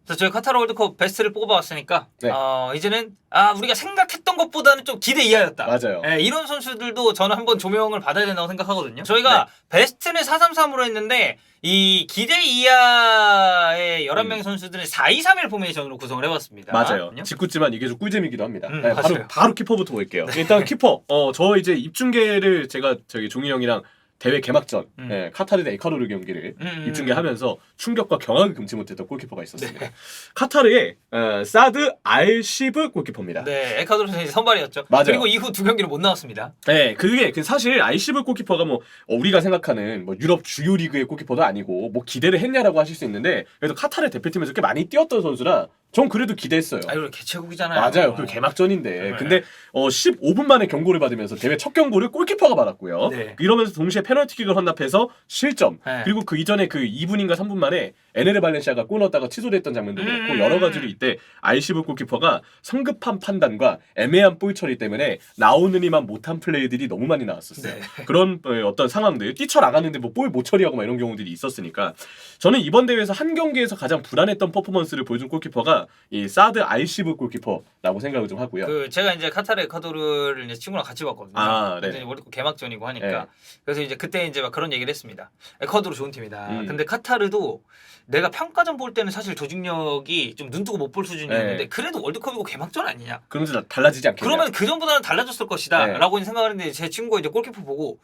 그래서 저희 카타르 월드컵 베스트를 뽑아왔으니까 네. 이제는 우리가 생각했던 것보다는 좀 기대 이하였다. 맞아요. 예, 이런 선수들도 저는 한번 조명을 받아야 된다고 생각하거든요. 저희가 베스트는 4-3-3으로 했는데 이 기대 이하의 11명의 선수들은 4-2-3-1 포메이션으로 구성을 해봤습니다. 맞아요. 짓궂지만 이게 좀 꿀잼이기도 합니다. 네, 맞아요. 바로 키퍼부터 볼게요. 일단 키퍼. 저 이제 입중계를 제가 저기 종이 형이랑 대회 개막전 카타르 대 에콰도르 경기를 입중계하면서 충격과 경악을 금치 못했던 골키퍼가 있었습니다. 네. 카타르의 사드 알시브 골키퍼입니다. 네, 에콰도르 선수 선발이었죠. 맞아요. 그리고 이후 두 경기를 못 나왔습니다. 네, 그게 사실 알시브 골키퍼가 뭐 우리가 생각하는 뭐 유럽 주요 리그의 골키퍼도 아니고 뭐 기대를 했냐라고 하실 수 있는데 그래도 카타르 대표팀에서 꽤 많이 뛰었던 선수라 전 그래도 기대했어요. 이거 개최국이잖아요. 맞아요. 그 개막전인데. 근데 15분 만에 경고를 받으면서 대회 첫 경고를 골키퍼가 받았고요. 네. 이러면서 동시에 페널티킥을 헌납해서 실점. 네. 그리고 그 이전에 그 2분인가 3분 만에 에네르 발렌시아가 골 넣었다가 취소됐던 장면도 그렇고 여러 가지로 이때 알시브 골키퍼가 성급한 판단과 애매한 볼 처리 때문에 나오느니만 못한 플레이들이 너무 많이 나왔었어요. 네. 그런 어떤 상황들 뛰쳐나가는데 뭐 볼 못 처리하고 막 이런 경우들이 있었으니까 저는 이번 대회에서 한 경기에서 가장 불안했던 퍼포먼스를 보여준 골키퍼가 이 사드 알시브 골키퍼라고 생각을 좀 하고요. 제가 이제 카타르 에콰도르를 이제 친구랑 같이 봤거든요. 네. 근데 월드컵 개막전이고 하니까 네. 그래서 이제 그때 이제 막 그런 얘기를 했습니다. 에콰도르 좋은 팀이다. 근데 카타르도 내가 평가전 볼 때는 사실 조직력이 좀 눈 뜨고 못 볼 수준이었는데 네. 그래도 월드컵이고 개막전 아니냐? 그러면서 달라지지 않겠냐? 그러면 그 전보다는 달라졌을 것이다라고 생각을 했는데 제 친구가 이제 골키퍼 보고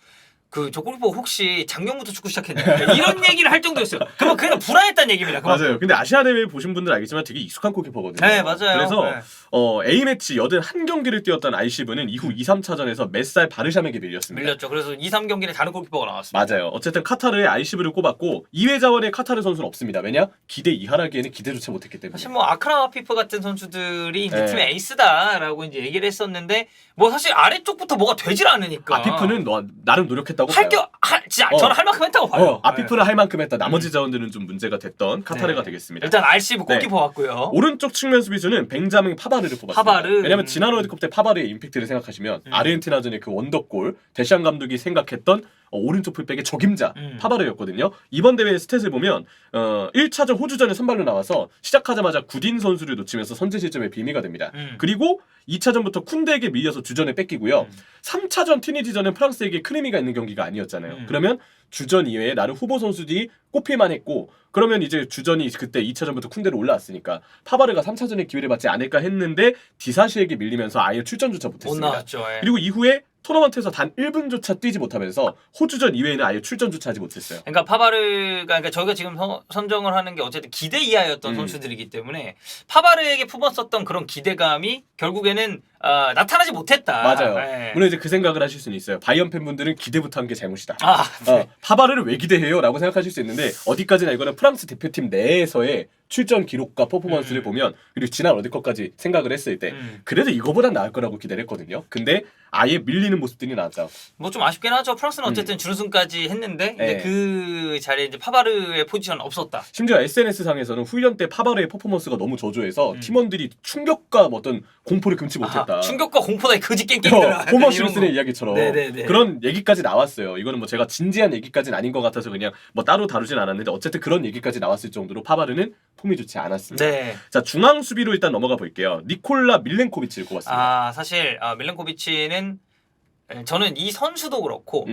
저 골키퍼 혹시 작년부터 축구 시작했냐 이런 얘기를 할 정도였어요. 그럼 그냥 불안했다는 얘기입니다. 그만큼. 맞아요. 근데 아시아 대회 보신 분들 알겠지만 되게 익숙한 골키퍼거든요. 네, 맞아요. 그래서 A매치 81경기를 뛰었던 알시브는 이후 2, 3차전에서 몇 살 바르샴에게 밀렸습니다. 밀렸죠. 그래서 2, 3경기는 다른 골키퍼가 나왔습니다. 맞아요. 어쨌든 카타르의 알시브를 꼽았고 2회 자원의 카타르 선수는 없습니다. 왜냐? 기대 이하라기에는 기대조차 못했기 때문에. 사실 뭐 아크람 아피프 같은 선수들이 이제 네. 팀의 에이스다라고 이제 얘기를 했었는데 뭐 사실 아래쪽부터 뭐가 되질 않으니까 아피프는 나름 노력했다고 봐요. 진짜 저는 할 만큼 했다고 봐요. 아피프는 할 만큼 했다. 나머지 자원들은 좀 문제가 됐던 카타르가 되겠습니다. 일단 알시브 골키퍼 왔고요. 오른쪽 측면 수비수는 벤자민 파바르를 뽑았습니다. 파바르. 왜냐면 지난 월드컵 때 파바르의 임팩트를 생각하시면 아르헨티나전의 그 원더골 데시안 감독이 생각했던 오른쪽 풀백의 적임자 파바르였거든요. 이번 대회 스탯을 보면 1차전 호주전에 선발로 나와서 시작하자마자 구딘 선수를 놓치면서 선제 실점의 빌미가 됩니다. 그리고 2차전부터 쿤데에게 밀려서 주전에 뺏기고요. 3차전 튀니지전은 프랑스에게 큰 의미가 있는 경기가 아니었잖아요. 그러면 주전 이외에 나름 후보 선수들이 꼽힐만 했고 그러면 이제 주전이 그때 2차전부터 쿤데로 올라왔으니까 파바르가 3차전에 기회를 받지 않을까 했는데 디사시에게 밀리면서 아예 출전조차 못 못했습니다. 나왔죠. 그리고 이후에 토너먼트에서 단 1분조차 뛰지 못하면서 호주전 이외에는 아예 출전조차 하지 못했어요. 그러니까 그러니까 저희가 지금 선정을 하는 게 어쨌든 기대 이하였던 선수들이기 때문에 파바르에게 품었었던 그런 기대감이 결국에는 나타나지 못했다. 맞아요. 네. 물론 이제 그 생각을 하실 수는 있어요. 바이언 팬분들은 기대부터 한 게 잘못이다. 네. 파바르를 왜 기대해요? 라고 생각하실 수 있는데 어디까지나 이거는 프랑스 대표팀 내에서의 출전 기록과 퍼포먼스를 보면 그리고 지난 월드컵까지 생각을 했을 때 그래도 이거보단 나을 거라고 기대를 했거든요. 근데 아예 밀리는 모습들이 나왔죠. 뭐 좀 아쉽긴 하죠. 프랑스는 어쨌든 준우승까지 했는데 이제 그 자리에 이제 파바르의 포지션은 없었다. 심지어 SNS 상에서는 훈련 때 파바르의 퍼포먼스가 너무 저조해서 팀원들이 충격과 어떤 공포를 금치 못했다. 충격과 공포다 이 거짓 깽깽이들아. 호머 실슨의 이야기처럼 네네네. 그런 얘기까지 나왔어요. 이거는 뭐 제가 진지한 얘기까지는 아닌 것 같아서 그냥 뭐 따로 다루진 않았는데 어쨌든 그런 얘기까지 나왔을 정도로 파바르는 폼이 좋지 않았습니다. 네. 자, 중앙 수비로 일단 넘어가 볼게요. 니콜라 밀렌코비치를 꼽았습니다. 사실 밀렌코비치는 저는 이 선수도 그렇고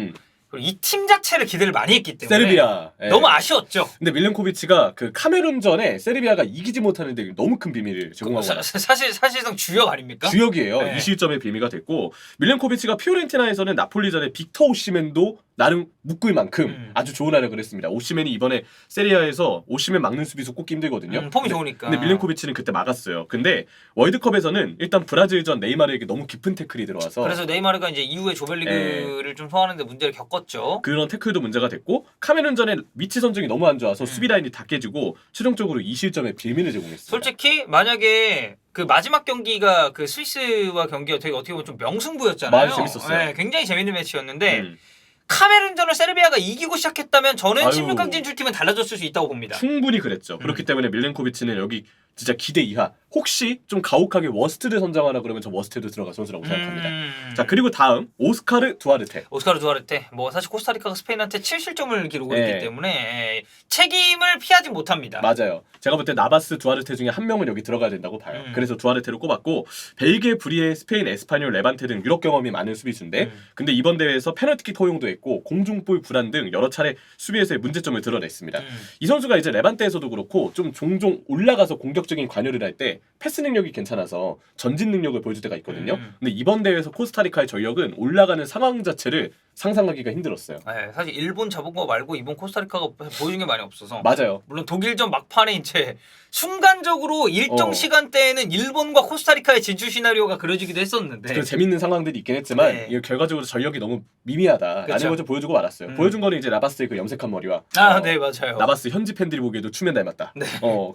그리고 이 팀 자체를 기대를 많이 했기 때문에 세르비아. 너무 아쉬웠죠. 근데 밀렌코비치가 그 카메룬전에 세르비아가 이기지 못하는데 너무 큰 비밀을 제공하고 사실상 주역 아닙니까? 주역이에요. 네. 이 실점의 비밀가 됐고 밀렌코비치가 피오렌티나에서는 나폴리전에 빅터 오시멘도 나름 묶을 만큼 아주 좋은 활약을 했습니다. 오시멘이 이번에 세리아에서 오시멘 막는 수비수 꼽기 힘들거든요. 폼이 좋으니까. 근데 밀렌코비치는 그때 막았어요. 근데 월드컵에서는 일단 브라질전 네이마르에게 너무 깊은 태클이 들어와서 그래서 네이마르가 이제 이후에 조별리그를 좀 소화하는데 문제를 겪었죠. 그런 태클도 문제가 됐고 카메룬전에 위치 선정이 너무 안 좋아서 수비 라인이 다 깨지고 최종적으로 이 실점에 빌미를 제공했습니다. 솔직히 만약에 그 마지막 경기가 그 스위스와 경기가 되게 어떻게 보면 좀 명승부였잖아요. 맞아, 재밌었어요. 네, 굉장히 재밌는 매치였는데 카메룬전을 세르비아가 이기고 시작했다면 저는 16강 진출팀은 달라졌을 수 있다고 봅니다. 충분히 그랬죠. 그렇기 때문에 밀렌코비치는 여기 진짜 기대 이하. 혹시 좀 가혹하게 워스트를 선정하나 그러면 저 워스트에도 들어갈 선수라고 생각합니다. 자 그리고 다음 오스카르 두아르테. 오스카르 두아르테. 뭐 사실 코스타리카가 스페인한테 7실점을 기록을 네. 했기 때문에 책임을 피하지 못합니다. 맞아요. 제가 볼 때 나바스 두아르테 중에 한 명은 여기 들어가야 된다고 봐요. 그래서 두아르테를 꼽았고 벨기에, 브리에, 스페인, 에스파뇰, 레반테 등 유럽 경험이 많은 수비수인데 근데 이번 대회에서 페널티킥 허용도 했고 공중볼 불안 등 여러 차례 수비에서의 문제점을 드러냈습니다. 이 선수가 이제 레반테에서도 그렇고 좀 종종 올라가서 공격적인 관여를 할 때 패스 능력이 괜찮아서 전진 능력을 보여줄 때가 있거든요. 근데 이번 대회에서 코스타리카의 전력은 올라가는 상황 자체를 상상하기가 힘들었어요. 네, 사실 일본 잡은 거 말고 이번 코스타리카가 보여준 게 많이 없어서. 맞아요. 물론 독일전 막판에 이제 순간적으로 일정 시간대에는 일본과 코스타리카의 진출 시나리오가 그려지기도 했었는데. 그 재밌는 상황들이 있긴 했지만 네. 이거 결과적으로 전력이 너무 미미하다라는 그쵸. 걸 좀 보여주고 말았어요. 보여준 거는 이제 나바스의 그 염색한 머리와 네 맞아요. 나바스 현지 팬들이 보기에도 추면 닮았다. 네.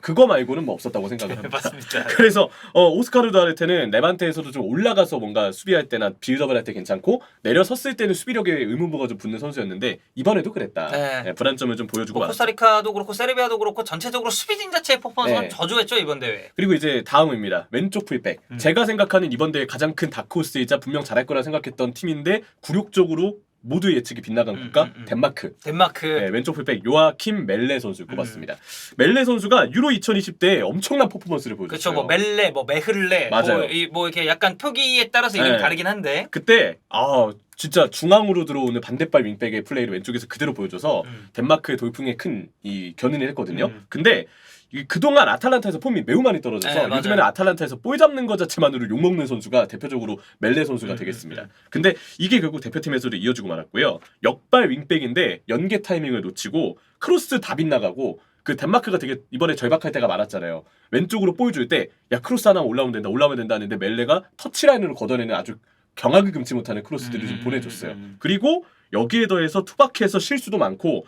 그거 말고는 뭐 없었다고 생각을 합니다. 맞습니다. 그래서 오스카르 두아르테는 레반테에서도 좀 올라가서 뭔가 수비할 때나 빌드업을 할 때 괜찮고 내려섰을 때는 수비력에 의문부가 좀 붙는 선수였는데 이번에도 그랬다. 네. 네, 불안점을 좀 보여주고 말았어요. 코스타리카도 그렇고 세르비아도 그렇고 전체적으로 수비진 자체의 퍼포먼스가 네. 저조했죠 이번 대회. 그리고 이제 다음입니다. 왼쪽 풀백. 제가 생각하는 이번 대회 가장 큰 다크호스이자 분명 잘할 거라 생각했던 팀인데 굴욕적으로 모두 예측이 빗나간 국가 덴마크. 네, 왼쪽 풀백 요아킴 멜레 선수 꼽았습니다. 멜레 선수가 유로 2020때 엄청난 퍼포먼스를 보여줬어요. 그렇죠. 뭐 멜레, 뭐 메흐르레, 맞아요. 뭐 이렇게 약간 표기에 따라서 이름이 네. 다르긴 한데. 그때 진짜 중앙으로 들어오는 반대발 윙백의 플레이를 왼쪽에서 그대로 보여줘서 덴마크의 돌풍에 큰 이 견인을 했거든요. 근데 그동안 아탈란타에서 폼이 매우 많이 떨어져서 네, 요즘에는 아탈란타에서 볼 잡는 것 자체만으로 욕먹는 선수가 대표적으로 멜레 선수가 되겠습니다. 근데 이게 결국 대표팀에서도 이어지고 말았고요. 역발 윙백인데 연계 타이밍을 놓치고 크로스 다 빗나가고 그 덴마크가 되게 이번에 절박할 때가 많았잖아요. 왼쪽으로 볼 줄 때 야 크로스 하나 올라오면 된다 하는데 멜레가 터치라인으로 걷어내는 아주 경악을 금치 못하는 크로스들을 좀 보내줬어요. 그리고 여기에 더해서 투박해서 실수도 많고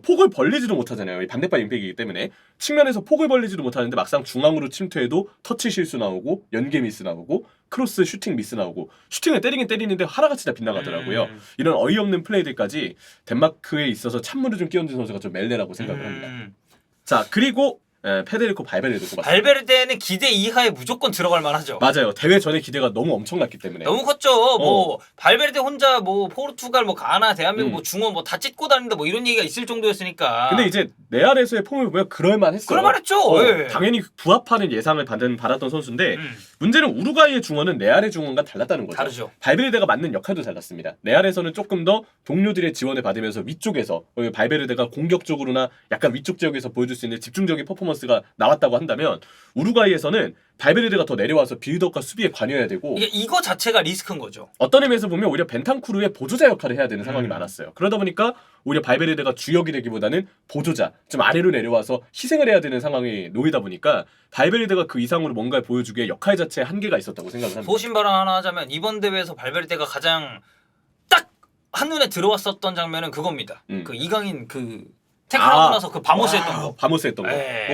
폭을 벌리지도 못하잖아요. 이 반대발 임팩이기 때문에 측면에서 폭을 벌리지도 못하는데 막상 중앙으로 침투해도 터치 실수 나오고 연계 미스 나오고 크로스 슈팅 미스 나오고 슈팅을 때리긴 때리는데 하나같이 다 빗나가더라고요. 이런 어이없는 플레이들까지 덴마크에 있어서 찬물을 좀 끼얹은 선수가 좀 멜레라고 생각을 합니다. 자 그리고 페데리코 발베르데도 꼽았습니다. 발베르데는 기대 이하에 무조건 들어갈 만하죠. 맞아요. 대회 전에 기대가 너무 엄청났기 때문에. 너무 컸죠. 뭐 발베르데 혼자 뭐 포르투갈, 뭐 가나, 대한민국, 뭐 중원 뭐 다 찢고 다닌다 뭐 이런 얘기가 있을 정도였으니까. 근데 이제 레알에서의 폼을 보면 그럴만했어요. 그럴만했죠. 예. 당연히 부합하는 예상을 받았던 선수인데 문제는 우루과이의 중원은 레알의 중원과 달랐다는 거죠. 다르죠. 발베르데가 맡는 역할도 달랐습니다. 레알에서는 조금 더 동료들의 지원을 받으면서 위쪽에서 발베르데가 공격적으로나 약간 위쪽 지역에서 보여줄 수 있는 집중적인 퍼포먼스가 나왔다고 한다면 우루과이에서는 발베르데가 더 내려와서 빌드업과 수비에 관여해야 되고 이거 자체가 리스크인 거죠. 어떤 의미에서 보면 오히려 벤탄쿠르의 보조자 역할을 해야 되는 상황이 많았어요. 그러다 보니까 오히려 발베르데가 주역이 되기보다는 보조자, 좀 아래로 내려와서 희생을 해야 되는 상황에 놓이다 보니까 발베르데가 그 이상으로 뭔가를 보여주기에 역할 자체에 한계가 있었다고 생각을 합니다. 소신 발언 하나 하자면 이번 대회에서 발베르데가 가장 딱 한눈에 들어왔었던 장면은 그겁니다. 그 이강인 그 태클하고 나서 그 바모스 했던 거. 바모스 했던 거.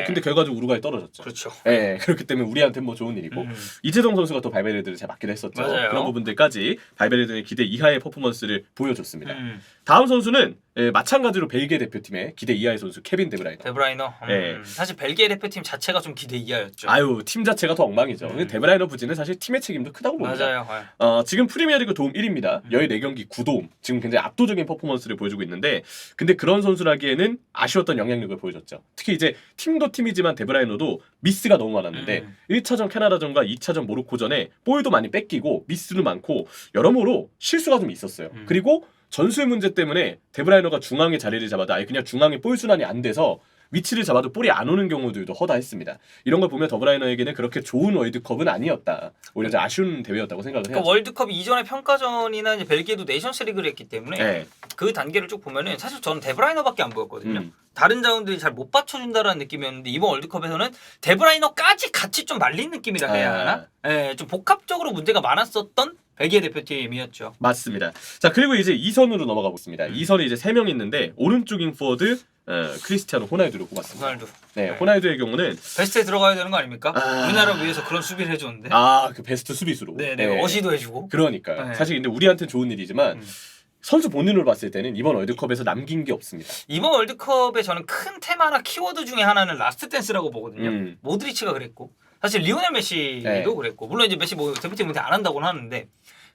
근데 결과적으로 우루과이 떨어졌죠. 그렇죠. 그렇기 때문에 우리한테 뭐 좋은 일이고 이재동 선수가 또 발베르데를 잘 맡기도 했었죠. 맞아요. 그런 부분들까지 발베르데의 기대 이하의 퍼포먼스를 보여줬습니다. 다음 선수는 마찬가지로 벨기에 대표팀의 기대 이하의 선수 케빈 데브라이너. 데브라이너. 사실 벨기에 대표팀 자체가 좀 기대 이하였죠. 아유 팀 자체가 더 엉망이죠. 데브라이너 부진은 사실 팀의 책임도 크다고 봅니다. 맞아요. 지금 프리미어리그 도움 1위입니다. 14경기 9도움. 지금 굉장히 압도적인 퍼포먼스를 보여주고 있는데 근데 그런 선수라기에는 아쉬웠던 영향력을 보여줬죠. 특히 이제 팀도 팀이지만 데브라이너도 미스가 너무 많았는데 1차전 캐나다전과 2차전 모로코전에 볼도 많이 뺏기고 미스도 많고 여러모로 실수가 좀 있었어요. 그리고 전술 문제 때문에 데브라이너가 중앙의 자리를 잡아도 아예 그냥 중앙에 볼 순환이 안 돼서 위치를 잡아도 볼이 안 오는 경우들도 허다했습니다. 이런 걸 보면 데브라이너에게는 그렇게 좋은 월드컵은 아니었다. 오히려 좀 아쉬운 대회였다고 생각을 해요. 월드컵 이전의 평가전이나 이제 벨기에도 네이션스리그를 했기 때문에 그 단계를 쭉 보면은 사실 저는 데브라이너밖에 안 보였거든요. 다른 자원들이 잘 못 받쳐준다라는 느낌이었는데 이번 월드컵에서는 데브라이너까지 같이 좀 말린 느낌이라 해야 하나? 좀 복합적으로 문제가 많았었던 벨기에 대표팀이었죠. 맞습니다. 자 그리고 이제 2선으로 넘어가 보겠습니다. 2선에 이제 3명 있는데 오른쪽 윙포워드 크리스티아노 호날두를 꼽았습니다. 호날두. 호날두의 경우는 베스트에 들어가야 되는 거 아닙니까? 우리나라를 위해서 그런 수비를 해줬는데. 그 베스트 수비수로. 어시도 해주고. 그러니까 사실 근데 우리한테는 좋은 일이지만 선수 본인으로 봤을 때는 이번 월드컵에서 남긴 게 없습니다. 이번 월드컵에 저는 큰 테마나 키워드 중에 하나는 라스트 댄스라고 보거든요. 모드리치가 그랬고 사실 리오넬 메시도 그랬고 물론 이제 메시 뭐 대표팀 은퇴 안 한다고는 하는데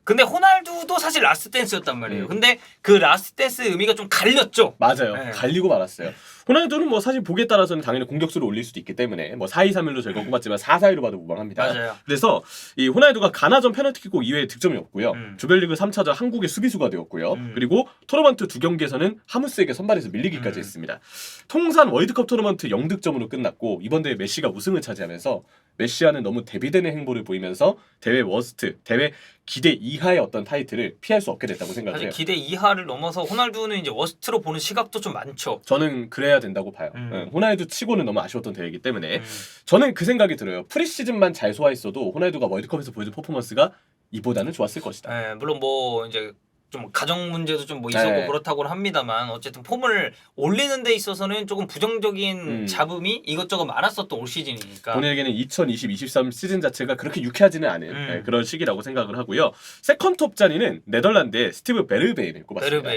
근데 호날두도 사실 라스트 댄스였단 말이에요. 근데 그 라스트 댄스 의미가 좀 갈렸죠. 맞아요. 갈리고 말았어요. 호날두는 뭐 사실 보기에 따라서는 당연히 공격수를 올릴 수도 있기 때문에 뭐 4-2-3-1로 저희가 꼽았지만 4-4-2로 봐도 무방합니다. 맞아요. 그래서 이 호날두가 가나전 페널티킥 이외에 득점이 없고요. 조별리그 3차전 한국의 수비수가 되었고요. 그리고 토너먼트 2경기에서는 하무스에게 선발해서 밀리기까지 했습니다. 통산 월드컵 토너먼트 0득점으로 끝났고 이번 대회 메시가 우승을 차지하면서 메시아는 너무 대비되는 행보를 보이면서 대회 워스트, 대회 기대 이하의 어떤 타이틀을 피할 수 없게 됐다고 생각해요. 사실 기대 이하를 넘어서 호날두는 이제 워스트로 보는 시각도 좀 많죠. 저는 그래야 된다고 봐요. 호날두 치고는 너무 아쉬웠던 대회이기 때문에 저는 그 생각이 들어요. 프리시즌만 잘 소화했어도 호날두가 월드컵에서 보여준 퍼포먼스가 이보다는 좋았을 것이다. 물론 뭐 이제 좀 가정 문제도 좀 뭐 있었고 그렇다고는 합니다만 어쨌든 폼을 올리는 데 있어서는 조금 부정적인 잡음이 이것저것 많았었던 올 시즌이니까 본인에게는 2020-23 시즌 자체가 그렇게 유쾌하지는 않은 그런 시기라고 생각을 하고요. 세컨톱 자리는 네덜란드의 스티브 베르베인을 꼽았습니다.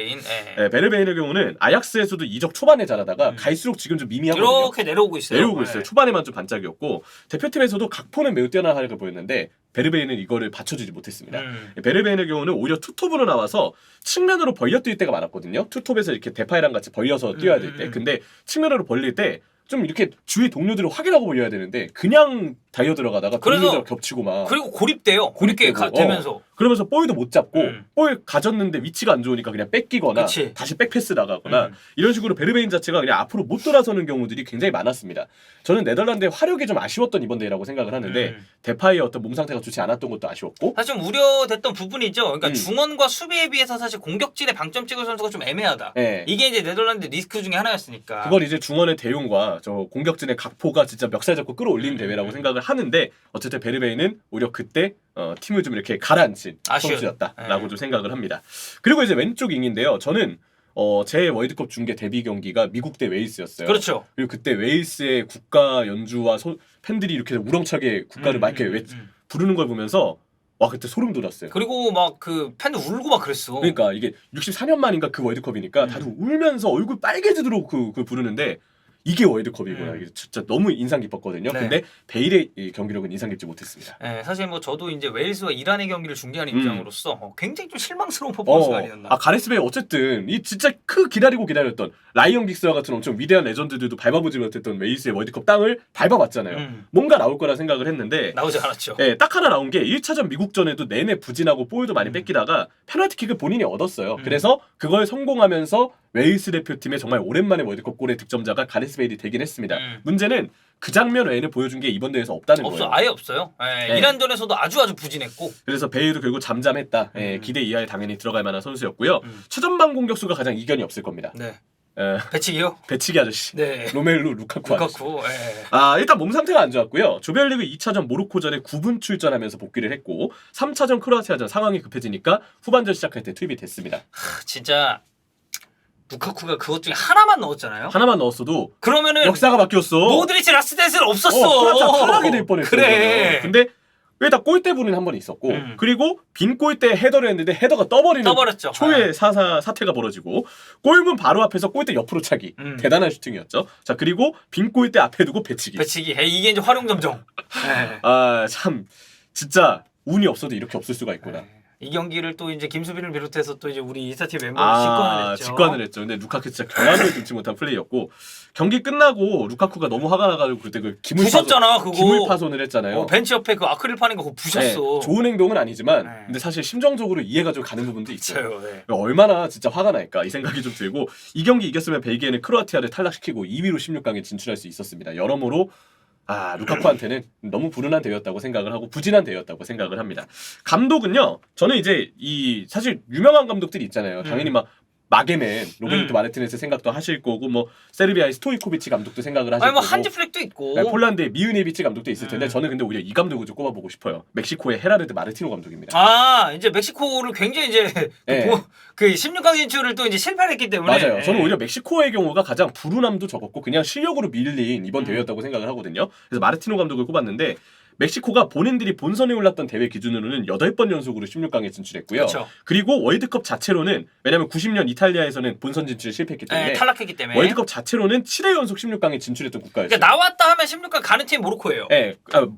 베르베인의 경우는 아약스에서도 이적 초반에 잘하다가 갈수록 지금 좀 미미하거든요. 이렇게 내려오고 있어요. 내려오고 있어요. 초반에만 좀 반짝이었고 대표팀에서도 각포는 매우 뛰어난 활약을 보였는데 베르베인은 이거를 받쳐주지 못했습니다. 베르베인의 경우는 오히려 투톱으로 나와서 측면으로 벌려 뛸 때가 많았거든요. 투톱에서 이렇게 데파이랑 같이 벌려서 뛰어야 될 때. 근데 측면으로 벌릴 때 좀 이렇게 주위 동료들을 확인하고 벌려야 되는데 그냥 달려 들어가다가 동료들 겹치고 막 그리고 고립돼요. 고립게 되면서 그러면서 볼도 못 잡고 볼 가졌는데 위치가 안 좋으니까 그냥 뺏기거나 다시 백패스 나가거나 이런 식으로 베르베인 자체가 그냥 앞으로 못 돌아서는 경우들이 굉장히 많았습니다. 저는 네덜란드의 화력이 좀 아쉬웠던 이번 대회라고 생각을 하는데 데파이의 어떤 몸 상태가 좋지 않았던 것도 아쉬웠고 사실 좀 우려됐던 부분이죠. 그러니까 중원과 수비에 비해서 사실 공격진에 방점 찍을 선수가 좀 애매하다. 이게 이제 네덜란드 리스크 중에 하나였으니까 그걸 이제 중원의 대용과 저 공격진의 각포가 진짜 멱살 잡고 끌어올린 대회라고 생각을 하는데 어쨌든 베르베인은 오히려 그때 팀을 좀 이렇게 가라앉힌 선수였다라고 좀 생각을 합니다. 그리고 이제 왼쪽 윙인데요. 저는 제 월드컵 중계 데뷔 경기가 미국 대 웨일스였어요. 그렇죠. 그리고 그때 웨일스의 국가 연주와 팬들이 이렇게 우렁차게 국가를 막 이렇게 부르는 걸 보면서 와 그때 소름 돋았어요. 그리고 막 그 팬들 울고 막 그랬어. 그러니까 이게 64년 만인가 그 월드컵이니까 다들 울면서 얼굴 빨개지도록 그걸 부르는데 이게 월드컵이구나. 이게 진짜 너무 인상 깊었거든요. 근데 베일의 경기력은 인상 깊지 못했습니다. 사실 뭐 저도 이제 웨일스와 이란의 경기를 중계하는 입장으로서 굉장히 좀 실망스러운 퍼포먼스가 아니었나. 가레스 베일 어쨌든 이 진짜 기다렸던 라이언 긱스와 같은 엄청 위대한 레전드들도 밟아보지 못했던 웨일스의 월드컵 땅을 밟아봤잖아요. 뭔가 나올 거라 생각을 했는데 나오지 않았죠. 딱 하나 나온 게 1차전 미국전에도 내내 부진하고 볼도 많이 뺏기다가 페널티킥을 본인이 얻었어요. 그래서 그걸 성공하면서 웨일스 대표팀의 정말 오랜만에 월드컵 골의 득점자가 가레스 베일이 되긴 했습니다. 문제는 그 장면 외에는 보여준 게 이번 대회에서 없다는 거예요. 아예 없어요. 이란전에서도 아주 부진했고. 그래서 베일도 결국 잠잠했다. 기대 이하에 당연히 들어갈 만한 선수였고요. 최전방 공격수가 가장 이견이 없을 겁니다. 배치기요? 배치기 아저씨. 로멜루 루카쿠 아저씨. 일단 몸 상태가 안 좋았고요. 조별리그 2차전 모로코전에 9분 출전하면서 복귀를 했고 3차전 크로아티아전 상황이 급해지니까 후반전 시작할 때 투입이 됐습니다. 진짜 루카쿠가 그것 중에 하나만 넣었잖아요. 하나만 넣었어도 그러면은 역사가 바뀌었어. 모드리치 라스트 댄스는 없었어. 크로아티아 탈락이 될 뻔했어. 그래. 근데 왜 다 골대 분은 한 번 있었고 그리고 빈 골대 헤더를 했는데 헤더가 떠버렸죠. 초유의 사태가 벌어지고 골문 바로 앞에서 골대 옆으로 차기. 대단한 슈팅이었죠. 자 그리고 빈 골대 앞에 두고 배치기. 이게 이제 활용점정. 참 진짜 운이 없어도 이렇게 없을 수가 있구나. 이 경기를 또 이제 김수빈을 비롯해서 또 이제 우리 이스타팀 멤버가 직관을 했죠. 근데 루카쿠 진짜 경악을 금치 못한 플레이였고 경기 끝나고 루카쿠가 너무 화가 나가지고 그때 그 기물 파손을 했잖아요. 벤치 옆에 그 아크릴 파는 거 그거 부셨어. 좋은 행동은 아니지만 근데 사실 심정적으로 이해가 좀 가는 부분도 있어요. 얼마나 진짜 화가 날까 이 생각이 좀 들고 이 경기 이겼으면 벨기에는 크로아티아를 탈락시키고 2위로 16강에 진출할 수 있었습니다. 여러모로 루카쿠한테는 너무 불운한 대회였다고 생각을 하고 부진한 대회였다고 생각을 합니다. 감독은요. 저는 이제 사실 유명한 감독들이 있잖아요. 당연히 막 마게맨, 로베르토 마르티네스 생각도 하실 거고 뭐 세르비아의 스토이코비치 감독도 생각을 하실 거고 한지 플릭도 있고 폴란드의 미우네비치 감독도 있을 텐데 저는 근데 오히려 이 감독을 좀 꼽아보고 싶어요. 멕시코의 헤라르드 마르티노 감독입니다. 이제 멕시코를 굉장히 이제 그 16강 진출을 또 이제 실패를 했기 때문에 맞아요. 저는 오히려 멕시코의 경우가 가장 불운함도 적었고 그냥 실력으로 밀린 이번 대회였다고 생각을 하거든요. 그래서 마르티노 감독을 꼽았는데 멕시코가 본인들이 본선에 올랐던 대회 기준으로는 8번 연속으로 16강에 진출했고요. 그쵸. 그리고 월드컵 자체로는 왜냐면 90년 이탈리아에서는 본선 진출에 실패했기 때문에 탈락했기 때문에 월드컵 자체로는 7회 연속 16강에 진출했던 국가였어요. 그러니까 나왔다 하면 16강 가는 팀이 모로코예요. 네,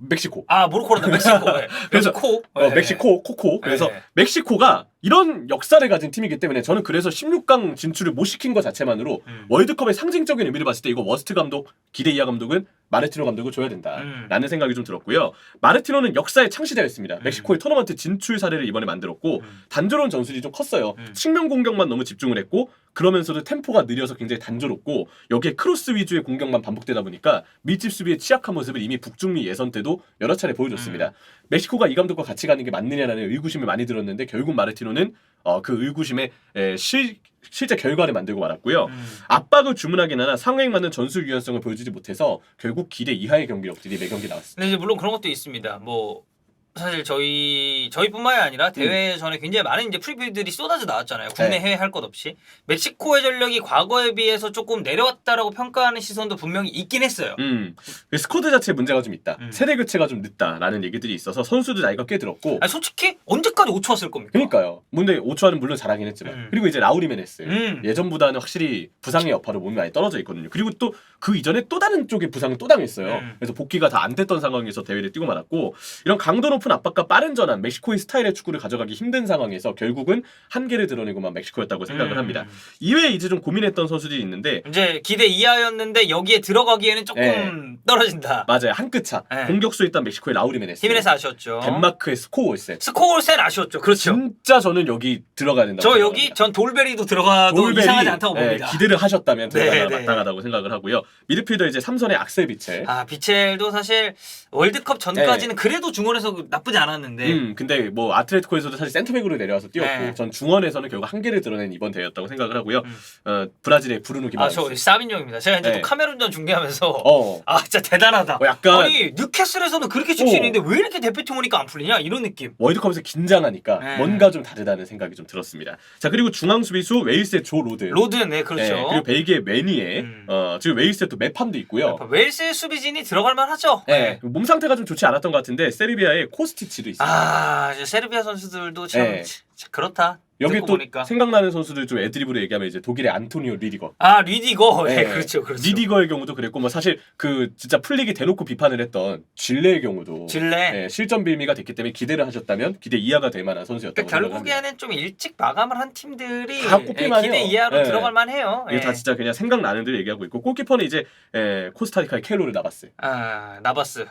멕시코. 모로코란다. 멕시코. 네. 그래서 멕시코. 멕시코, 코코. 그래서 네. 멕시코가 이런 역사를 가진 팀이기 때문에 저는 그래서 16강 진출을 못 시킨 것 자체만으로 월드컵의 상징적인 의미를 봤을 때 이거 워스트 감독, 기대 이하 감독은 마르티노 감독을 줘야 된다라는 생각이 좀 들었고요. 마르티노는 역사의 창시자였습니다. 멕시코의 토너먼트 진출 사례를 이번에 만들었고 단조로운 전술이 좀 컸어요. 측면 공격만 너무 집중을 했고 그러면서도 템포가 느려서 굉장히 단조롭고 여기에 크로스 위주의 공격만 반복되다 보니까 밀집 수비의 취약한 모습을 이미 북중미 예선 때도 여러 차례 보여줬습니다. 멕시코가 이 감독과 같이 가는 게 맞느냐라는 의구심을 많이 들었는데 결국 마르티노는 그 의구심에 실제 결과를 만들고 말았고요. 압박을 주문하긴 하나 상황에 맞는 전술 유연성을 보여주지 못해서 결국 기대 이하의 경기력들이 매 경기 나왔습니다. 근데 이제 물론 그런 것도 있습니다. 뭐 사실 저희뿐만이 아니라 대회 전에 굉장히 많은 이제 프리뷰들이 쏟아져 나왔잖아요. 국내 해외 할 것 없이 멕시코의 전력이 과거에 비해서 조금 내려왔다라고 평가하는 시선도 분명히 있긴 했어요. 스쿼드 자체에 문제가 좀 있다. 세대 교체가 좀 늦다라는 얘기들이 있어서 선수들 나이가 꽤 들었고. 아니, 솔직히 언제까지 오초왔을 겁니까? 그러니까요. 근데 오초아는 물론 잘하긴 했지만 그리고 이제 라울 히메네스 예전보다는 확실히 부상의 여파로 몸이 많이 떨어져 있거든요. 그리고 또 그 이전에 또 다른 쪽의 부상을 또 당했어요. 그래서 복귀가 다 안 됐던 상황에서 대회를 뛰고 말았고 이런 강도 높은 압박과 빠른 전환, 멕시코의 스타일의 축구를 가져가기 힘든 상황에서 결국은 한계를 드러내고만 멕시코였다고 생각을 합니다. 이외에 이제 좀 고민했던 선수들이 있는데 이제 기대 이하였는데 여기에 들어가기에는 조금 떨어진다. 맞아요. 한 끗 차. 공격수에 있던 멕시코의 라울 히메네스. 히메네스 아쉬웠죠. 덴마크의 스코올센. 스코올센 아쉬웠죠. 그렇죠. 진짜 저는 여기 들어가야 된다고 생각합니다. 전 돌베리도 들어가도 이상하지 않다고 봅니다. 기대를 하셨다면 들어가야 마땅하다고 생각을 하고요. 미드필더 이제 삼선의 악셀 비첼. 비첼도 사실 월드컵 전까지는 그래도 중원에서 나쁘지 않았는데. 근데 뭐 아틀레티코에서도 사실 센터백으로 내려와서 뛰었고 전 중원에서는 결국 한계를 드러낸 이번 대회였다고 생각을 하고요. 브라질의 브루노 기마레스. 저 사빈용입니다. 제가 이제 또 카메룬전 중계하면서 진짜 대단하다. 약간 아니 뉴캐슬에서는 그렇게 출신인데 왜 이렇게 대표팀 오니까 안 풀리냐 이런 느낌. 월드컵에서 긴장하니까 뭔가 좀 다르다는 생각이 좀 들었습니다. 자 그리고 중앙 수비수 웨일스의 조 로드. 네 그렇죠. 그리고 벨기에 메니에 지금 웨일스에 또 메팜도 있고요. 웨일스의 수비진이 들어갈 만하죠. 몸 상태가 좀 좋지 않았던 것 같은데 세르비아의 코스티치도 있어요. 이제 세르비아 선수들도 참 그렇다. 여기 또 보니까. 생각나는 선수들 좀 애드립으로 얘기하면 이제 독일의 안토니오 리디거. 리디거. 그렇죠. 리디거의 경우도 그랬고 뭐 사실 그 진짜 풀리기 대놓고 비판을 했던 질레의 경우도 실전 빌미가 됐기 때문에 기대를 하셨다면 기대 이하가 될 만한 선수였다고 생각합니다. 결국에는 좀 일찍 마감을 한 팀들이 다 꼽힐만해요. 기대 이하로 들어갈 만해요. 이게 다 진짜 그냥 생각나는 들 얘기하고 있고 골키퍼는 이제 코스타리카의 켈로르 나바스. 나바스.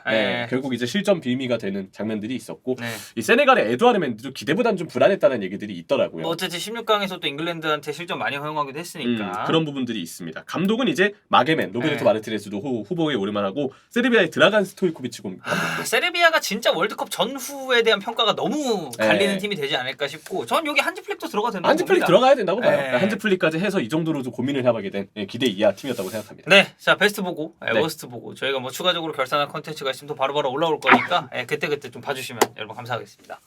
결국 이제 실전 빌미가 되는 장면들이 있었고 이 세네갈의 에두아르 멘드도 기대보다는 좀 불안했다는 얘기들이 있더라고요. 어쨌든 16강에서 또 잉글랜드한테 실점 많이 허용하기도 했으니까 그런 부분들이 있습니다. 감독은 이제 마게멘, 로베르토 마르티네스도 후보에 오를만하고 세르비아의 드라간 스토이코비치 감독도. 세르비아가 진짜 월드컵 전후에 대한 평가가 너무 갈리는 팀이 되지 않을까 싶고 전 여기 한지 플릭도 들어가야 된다고 한지 플릭 들어가야 된다고 봐요. 한지 플릭까지 해서 이 정도로 좀 고민을 해보게 된 기대 이하 팀이었다고 생각합니다. 자 베스트 보고 워스트 보고 저희가 뭐 추가적으로 결산할 컨텐츠가 있으면 또 바로바로 올라올 거니까 그때 좀 봐주시면 여러분 감사하겠습니다.